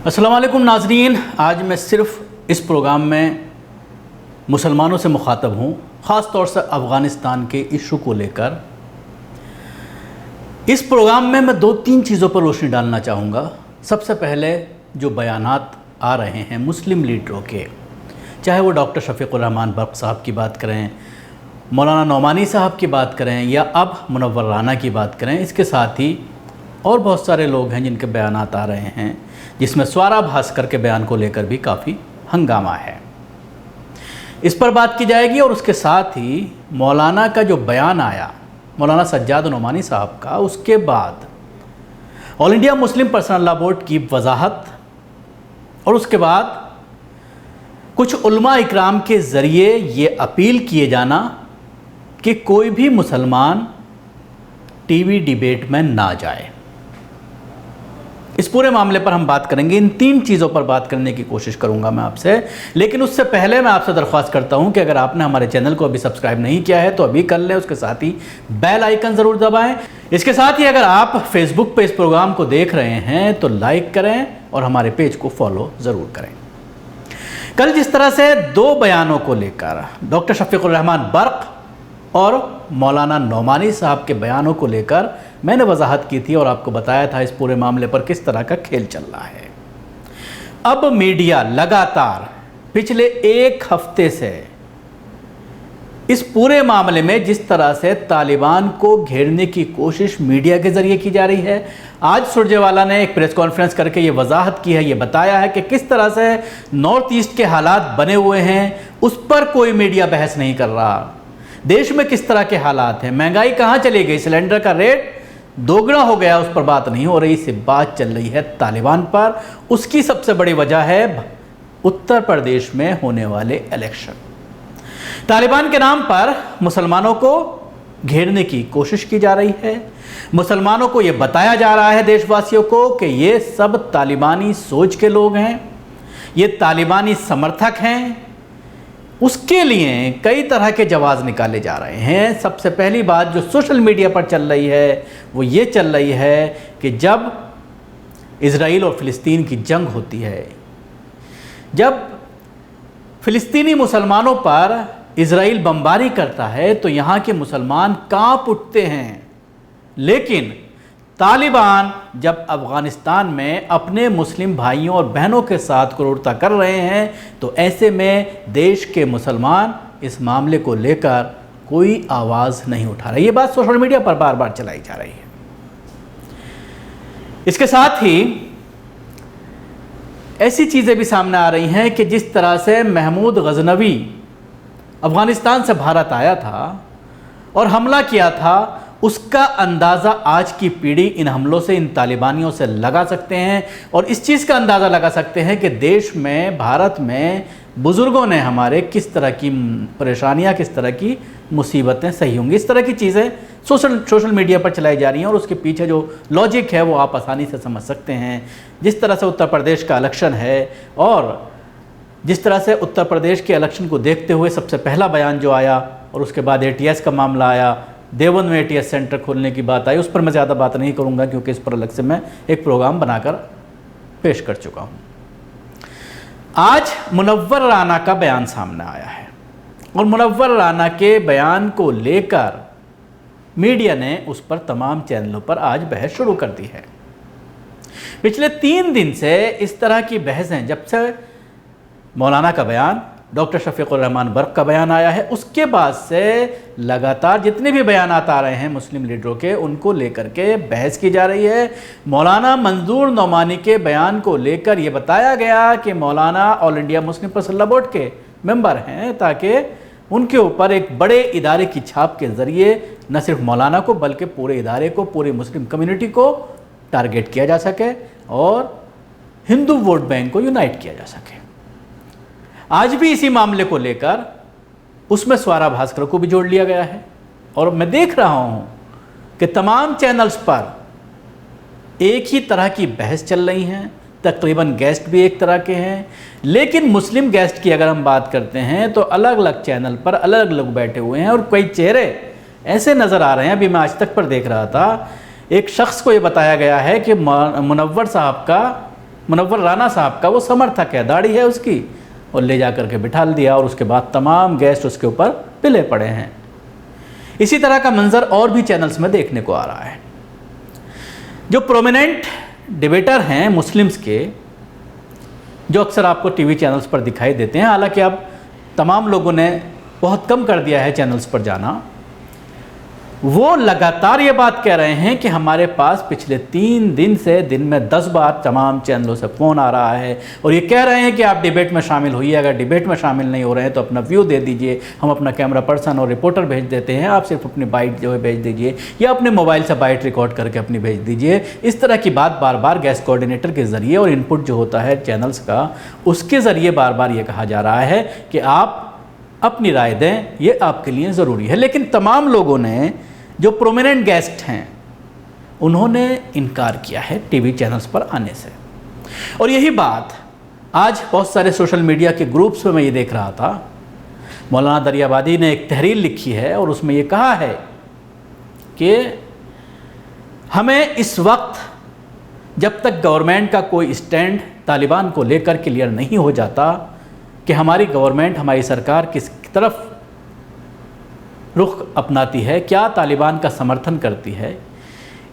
अस्सलाम वालेकुम नाज़रीन, आज मैं सिर्फ़ इस प्रोग्राम में मुसलमानों से मुखातब हूँ, ख़ास तौर से अफ़गानिस्तान के इशू को लेकर। इस प्रोग्राम में मैं दो तीन चीज़ों पर रोशनी डालना चाहूँगा। सबसे पहले जो बयानात आ रहे हैं मुस्लिम लीडरों के, चाहे वो डॉक्टर शफ़ीक़ुर रहमान बर्क़ साहब की बात करें, मौलाना नौमानी साहब की बात करें या अब मुनव्वर राना की बात करें, इसके साथ ही और बहुत सारे लोग हैं जिनके बयानात आ रहे हैं, जिसमें स्वारा भास्कर के बयान को लेकर भी काफ़ी हंगामा है। इस पर बात की जाएगी और उसके साथ ही मौलाना का जो बयान आया, मौलाना सज्जाद नौमानी साहब का, उसके बाद all India Muslim personal law board की वजाहत और उसके बाद कुछ उलमा इकराम के ज़रिए ये अपील किए जाना कि कोई भी मुसलमान टीवी डिबेट में ना जाए। इस पूरे मामले पर हम बात करेंगे। इन तीन चीज़ों पर बात करने की कोशिश करूंगा मैं आपसे, लेकिन उससे पहले मैं आपसे दरख्वास्त करता हूं कि अगर आपने हमारे चैनल को अभी सब्सक्राइब नहीं किया है तो अभी कर लें, उसके साथ ही बेल आइकन ज़रूर दबाएं। इसके साथ ही अगर आप फेसबुक पे इस प्रोग्राम को देख रहे हैं तो लाइक करें और हमारे पेज को फॉलो ज़रूर करें। कल जिस तरह से दो बयानों को लेकर, डॉक्टर शफ़ीक़ुर रहमान बर्क़ और मौलाना नौमानी साहब के बयानों को लेकर मैंने वजाहत की थी और आपको बताया था इस पूरे मामले पर किस तरह का खेल चल रहा है। अब मीडिया लगातार पिछले एक हफ्ते से इस पूरे मामले में जिस तरह से तालिबान को घेरने की कोशिश मीडिया के ज़रिए की जा रही है। आज सुरजेवाला ने एक प्रेस कॉन्फ्रेंस करके ये वजाहत की है, ये बताया है कि किस तरह से नॉर्थ ईस्ट के हालात बने हुए हैं, उस पर कोई मीडिया बहस नहीं कर रहा। देश में किस तरह के हालात हैं, महंगाई कहाँ चली गई, सिलेंडर का रेट दोगुना हो गया, उस पर बात नहीं हो रही। सिर्फ बात चल रही है तालिबान पर। उसकी सबसे बड़ी वजह है उत्तर प्रदेश में होने वाले इलेक्शन। तालिबान के नाम पर मुसलमानों को घेरने की कोशिश की जा रही है। मुसलमानों को यह बताया जा रहा है, देशवासियों को, कि ये सब तालिबानी सोच के लोग हैं, ये तालिबानी समर्थक हैं। उसके लिए कई तरह के जवाब निकाले जा रहे हैं। सबसे पहली बात जो सोशल मीडिया पर चल रही है वो ये चल रही है कि जब इज़राइल और फ़िलिस्तीन की जंग होती है, जब फ़िलिस्तीनी मुसलमानों पर इज़राइल बमबारी करता है तो यहाँ के मुसलमान कांप उठते हैं। लेकिन तालिबान जब अफ़गानिस्तान में अपने मुस्लिम भाइयों और बहनों के साथ क्रूरता कर रहे हैं तो ऐसे में देश के मुसलमान इस मामले को लेकर कोई आवाज़ नहीं उठा रहे। ये बात सोशल मीडिया पर बार बार चलाई जा रही है। इसके साथ ही ऐसी चीज़ें भी सामने आ रही हैं कि जिस तरह से महमूद गजनवी अफ़गानिस्तान से भारत आया था और हमला किया था, उसका अंदाज़ा आज की पीढ़ी इन हमलों से, इन तालिबानियों से लगा सकते हैं। और इस चीज़ का अंदाज़ा लगा सकते हैं कि देश में, भारत में बुज़ुर्गों ने हमारे किस तरह की परेशानियां, किस तरह की मुसीबतें सही होंगी। इस तरह की चीज़ें सोशल मीडिया पर चलाई जा रही हैं और उसके पीछे जो लॉजिक है वो आप आसानी से समझ सकते हैं। जिस तरह से उत्तर प्रदेश का इलेक्शन है और जिस तरह से उत्तर प्रदेश के इलेक्शन को देखते हुए सबसे पहला बयान जो आया और उसके बाद ATS का मामला आया, देवबंद में ATS सेंटर खोलने की बात आई, उस पर मैं ज़्यादा बात नहीं करूंगा क्योंकि इस पर अलग से मैं एक प्रोग्राम बनाकर पेश कर चुका हूं। आज मुनव्वर राना का बयान सामने आया है और मुनव्वर राना के बयान को लेकर मीडिया ने उस पर तमाम चैनलों पर आज बहस शुरू कर दी है। पिछले 3 दिन से इस तरह की बहसें, जब से मौलाना का बयान, डॉक्टर शफ़ीक़ुर रहमान बर्क़ का बयान आया है, उसके बाद से लगातार जितने भी बयान आ रहे हैं मुस्लिम लीडरों के, उनको लेकर के बहस की जा रही है। मौलाना मंजूर नौमानी के बयान को लेकर ये बताया गया कि मौलाना all India Muslim personal law board के मेंबर हैं, ताकि उनके ऊपर एक बड़े इदारे की छाप के ज़रिए न सिर्फ मौलाना को बल्कि पूरे इदारे को, पूरी मुस्लिम कम्युनिटी को टारगेट किया जा सके और हिंदू वोट बैंक को यूनाइट किया जा सके। आज भी इसी मामले को लेकर उसमें स्वारा भास्कर को भी जोड़ लिया गया है और मैं देख रहा हूं कि तमाम चैनल्स पर एक ही तरह की बहस चल रही हैं। तकरीबन गेस्ट भी एक तरह के हैं, लेकिन मुस्लिम गेस्ट की अगर हम बात करते हैं तो अलग अलग चैनल पर अलग अलग लोग बैठे हुए हैं और कई चेहरे ऐसे नज़र आ रहे हैं। अभी मैं आज तक पर देख रहा था, एक शख्स को ये बताया गया है कि मुनव्वर साहब का मुनव्वर राना साहब का वो समर्थक है, दाढ़ी है उसकी, और ले जा करके बिठा दिया और उसके बाद तमाम गेस्ट उसके ऊपर पिले पड़े हैं। इसी तरह का मंजर और भी चैनल्स में देखने को आ रहा है। जो प्रोमिनेंट डिबेटर हैं मुस्लिम्स के, जो अक्सर आपको टीवी चैनल्स पर दिखाई देते हैं, हालांकि अब तमाम लोगों ने बहुत कम कर दिया है चैनल्स पर जाना, वो लगातार ये बात कह रहे हैं कि हमारे पास पिछले 3 दिन से दिन में 10 बार तमाम चैनलों से फ़ोन आ रहा है और ये कह रहे हैं कि आप डिबेट में शामिल होइए, अगर डिबेट में शामिल नहीं हो रहे हैं तो अपना व्यू दे दीजिए, हम अपना कैमरा पर्सन और रिपोर्टर भेज देते हैं, आप सिर्फ अपनी बाइट जो है भेज दीजिए या अपने मोबाइल से बाइट रिकॉर्ड करके अपनी भेज दीजिए। इस तरह की बात बार बार गेस्ट कोऑर्डिनेटर के ज़रिए और इनपुट जो होता है चैनल्स का, उसके ज़रिए बार बार ये कहा जा रहा है कि आप अपनी राय दें, ये आपके लिए ज़रूरी है। लेकिन तमाम लोगों ने, जो प्रोमिनेंट गेस्ट हैं, उन्होंने इनकार किया है टीवी चैनल्स पर आने से। और यही बात आज बहुत सारे सोशल मीडिया के ग्रुप्स में मैं ये देख रहा था, मौलाना दरियाबादी ने एक तहरीर लिखी है और उसमें ये कहा है कि हमें इस वक्त जब तक गवर्नमेंट का कोई स्टैंड तालिबान को लेकर क्लियर नहीं हो जाता कि हमारी गवर्नमेंट, हमारी सरकार किस तरफ रुख अपनाती है, क्या तालिबान का समर्थन करती है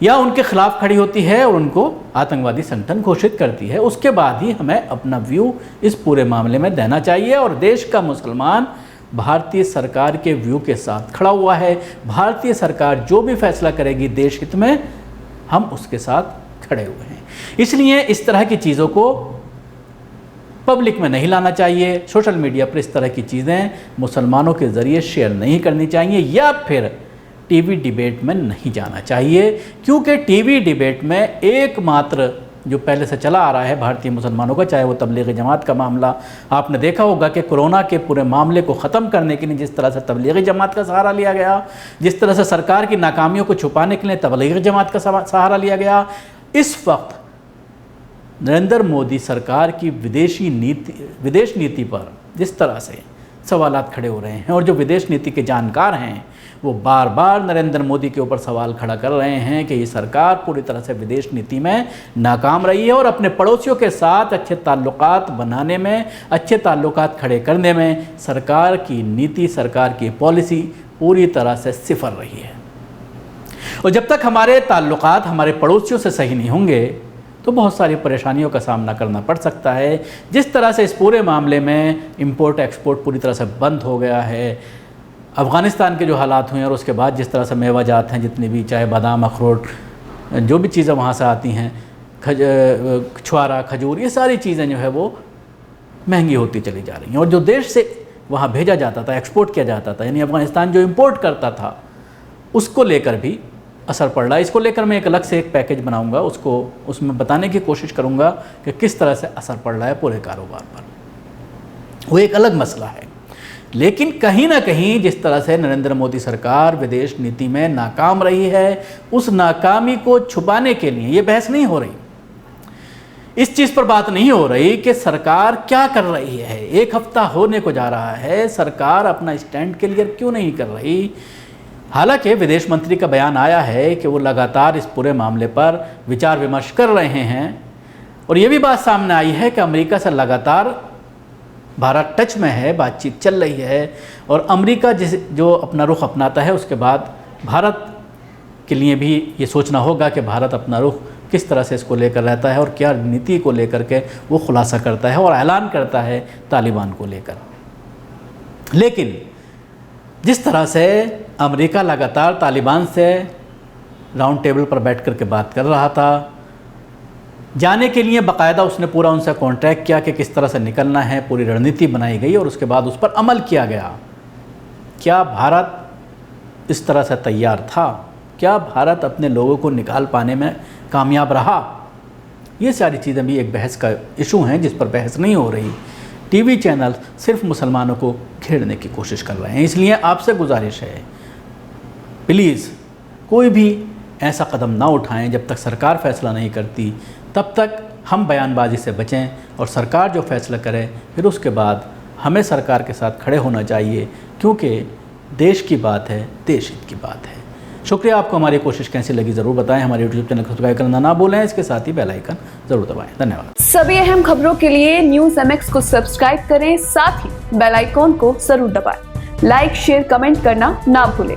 या उनके खिलाफ खड़ी होती है और उनको आतंकवादी संगठन घोषित करती है, उसके बाद ही हमें अपना व्यू इस पूरे मामले में देना चाहिए। और देश का मुसलमान भारतीय सरकार के व्यू के साथ खड़ा हुआ है। भारतीय सरकार जो भी फैसला करेगी देश हित में, हम उसके साथ खड़े हुए हैं। इसलिए इस तरह की चीज़ों को पब्लिक में नहीं लाना चाहिए, सोशल मीडिया पर इस तरह की चीज़ें मुसलमानों के ज़रिए शेयर नहीं करनी चाहिए या फिर टीवी डिबेट में नहीं जाना चाहिए, क्योंकि टीवी डिबेट में एकमात्र जो पहले से चला आ रहा है भारतीय मुसलमानों का, चाहे वो तबलीग जमात का मामला, आपने देखा होगा कि कोरोना के पूरे मामले को ख़त्म करने के लिए जिस तरह से तबलीग जमात का सहारा लिया गया, जिस तरह से सरकार की नाकामियों को छुपाने के लिए तबलीग जमात का सहारा लिया गया, इस वक्त नरेंद्र मोदी सरकार की विदेश नीति पर जिस तरह से सवालात खड़े हो रहे हैं और जो विदेश नीति के जानकार हैं वो बार बार नरेंद्र मोदी के ऊपर सवाल खड़ा कर रहे हैं कि ये सरकार पूरी तरह से विदेश नीति में नाकाम रही है और अपने पड़ोसियों के साथ अच्छे ताल्लुकात बनाने में, अच्छे ताल्लुकात खड़े करने में सरकार की नीति, सरकार की पॉलिसी पूरी तरह से सिफर रही है। और जब तक हमारे ताल्लुकात हमारे पड़ोसियों से सही नहीं होंगे तो बहुत सारी परेशानियों का सामना करना पड़ सकता है। जिस तरह से इस पूरे मामले में इंपोर्ट एक्सपोर्ट पूरी तरह से बंद हो गया है, अफ़गानिस्तान के जो हालात हुए और उसके बाद जिस तरह से मेवाजात हैं जितनी भी, चाहे बादाम, अखरोट, जो भी चीज़ें वहाँ से आती हैं, छुआरा, खजूर, ये सारी चीज़ें जो है वो महंगी होती चली जा रही हैं। और जो देश से वहाँ भेजा जाता था, एक्सपोर्ट किया जाता था, यानी अफ़गानिस्तान जो इंपोर्ट करता था, उसको लेकर भी असर पड़ रहा है। इसको लेकर मैं एक अलग से एक पैकेज बनाऊंगा, उसमें बताने की कोशिश करूंगा कि किस तरह से असर पड़ रहा है पूरे कारोबार पर। वो एक अलग मसला है। लेकिन कहीं ना कहीं जिस तरह से नरेंद्र मोदी सरकार विदेश नीति में नाकाम रही है, उस नाकामी को छुपाने के लिए ये बहस नहीं हो रही, इस चीज़ पर बात नहीं हो रही कि सरकार क्या कर रही है। 1 हफ्ता होने को जा रहा है, सरकार अपना स्टैंड क्लियर क्यों नहीं कर रही। हालांकि विदेश मंत्री का बयान आया है कि वो लगातार इस पूरे मामले पर विचार विमर्श कर रहे हैं और ये भी बात सामने आई है कि अमेरिका से लगातार भारत टच में है, बातचीत चल रही है और अमेरिका जो अपना रुख अपनाता है उसके बाद भारत के लिए भी ये सोचना होगा कि भारत अपना रुख किस तरह से इसको लेकर रहता है और क्या नीति को लेकर के वो खुलासा करता है और ऐलान करता है तालिबान को लेकर। लेकिन जिस तरह से अमेरिका लगातार तालिबान से राउंड टेबल पर बैठ कर के बात कर रहा था, जाने के लिए बाकायदा उसने पूरा उनसे कॉन्ट्रैक्ट किया कि किस तरह से निकलना है, पूरी रणनीति बनाई गई और उसके बाद उस पर अमल किया गया। क्या भारत इस तरह से तैयार था? क्या भारत अपने लोगों को निकाल पाने में कामयाब रहा? ये सारी चीज़ें भी एक बहस का इशू हैं जिस पर बहस नहीं हो रही। टीवी चैनल सिर्फ मुसलमानों को घेरने की कोशिश कर रहे हैं। इसलिए आपसे गुजारिश है, प्लीज़ कोई भी ऐसा कदम ना उठाएं जब तक सरकार फ़ैसला नहीं करती, तब तक हम बयानबाजी से बचें और सरकार जो फ़ैसला करे फिर उसके बाद हमें सरकार के साथ खड़े होना चाहिए, क्योंकि देश की बात है, देश हित की बात है। शुक्रिया। आपको हमारी कोशिश कैसी लगी ज़रूर बताएं। हमारे यूट्यूब चैनल को सब्सक्राइब करना ना भूलें, इसके साथ ही बेल आइकन ज़रूर दबाएं। धन्यवाद। सभी अहम खबरों के लिए न्यूज़ MX को सब्सक्राइब करें, साथ ही बेल आइकॉन को जरूर दबाएं। लाइक, शेयर, कमेंट करना ना भूलें।